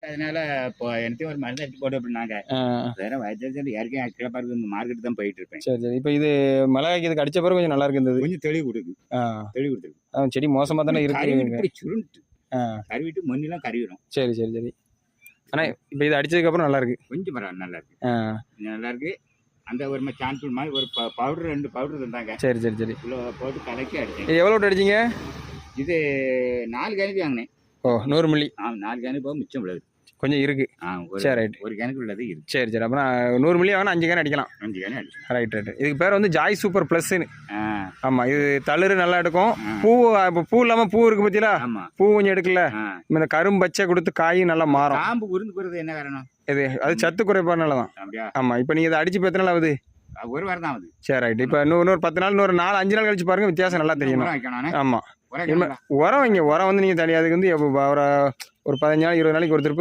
அதனால இப்போ எனக்கும் ஒரு மருந்து அடிச்சு போடு அப்படின்னாங்க. ஆ. வேற வயசாச்சு ஏற்கனவே கிளப்பாருக்கு இந்த மார்க்கெட் தான் போயிட்டு இருப்பேன். சரி, சரி. இப்ப இது மிளகாய்க்கு இதுக்கு அடிச்ச பிறகு கொஞ்சம் நல்லா இருக்கு இந்த இது. கொஞ்சம் தெளிவு கொடுக்குது. ஆ. தெளிவு கொடுத்துருக்கு. செடி மோசமா தானே இருக்கு. இப்படி சுருண்டு கருவிட்டு மண்ணிலாம் கருவிடும். சரி, சரி, சரி. ஆனா இப்ப இது அடிச்சதுக்கு அப்புறம் நல்லா இருக்கு. கொஞ்சம் பரவாயில்ல, நல்லா இருக்கு. நல்லா இருக்கு. அந்த ஒரு சான்சூல் மாதிரி ஒரு பவுடர் 2 பவுடர் தந்தாங்க. சரி, சரி, சரி. போட்டு கலக்கி அடிச்சேன். எவ்வளோ அடிச்சீங்க? இது 4 கேனுக்கு வாங்கினேன். 100 மில்லி. 4 கேனுக்கு போக மிச்சம் உள்ளது கொஞ்சம் இருக்கு. சரி, ரைட். ஒரு கேனுக்கு உள்ளது இருக்கு. சரி, சரி. அப்ப 100 மில்லி வாங்கினா 5 கேன் அடிக்கலாம். 5 கேன் அடிக்கலாம். Right, right. இதுக்கு பேர் வந்து ஜாய் சூப்பர் பிளஸ்ன்னு. ஆமா, இது தளிர் நல்லா எடுக்கும். பூ பூ இல்லாம பூ இருக்கு பத்தியா? பூ கொஞ்சம் எடுக்கல. இந்த கரும்பச்சை கொடுத்து காயும் நல்லா மாறும். காம்பு உருந்து போறது என்ன காரணம்? இது அது சத்து குறைபாடுனால தான். ஆமா, இப்போ நீங்க இதை அடிச்சு இப்போ எத்தனை நாள் ஆகுது? ஒரு வாரம் தான் ஆகுது. சரி, ரைட். இப்போ இன்னொரு 10 நாள், இன்னொரு 4-5 நாள் கழிச்சு பாருங்க, வித்தியாசம் நல்லா தெரியணும். ஆமா, உரம் வைங்க. உரம் வந்து நீங்க தனியாக அதுக்கு வந்து ஒரு 15 நாள் 20 நாளைக்கு ஒரு திருப்பி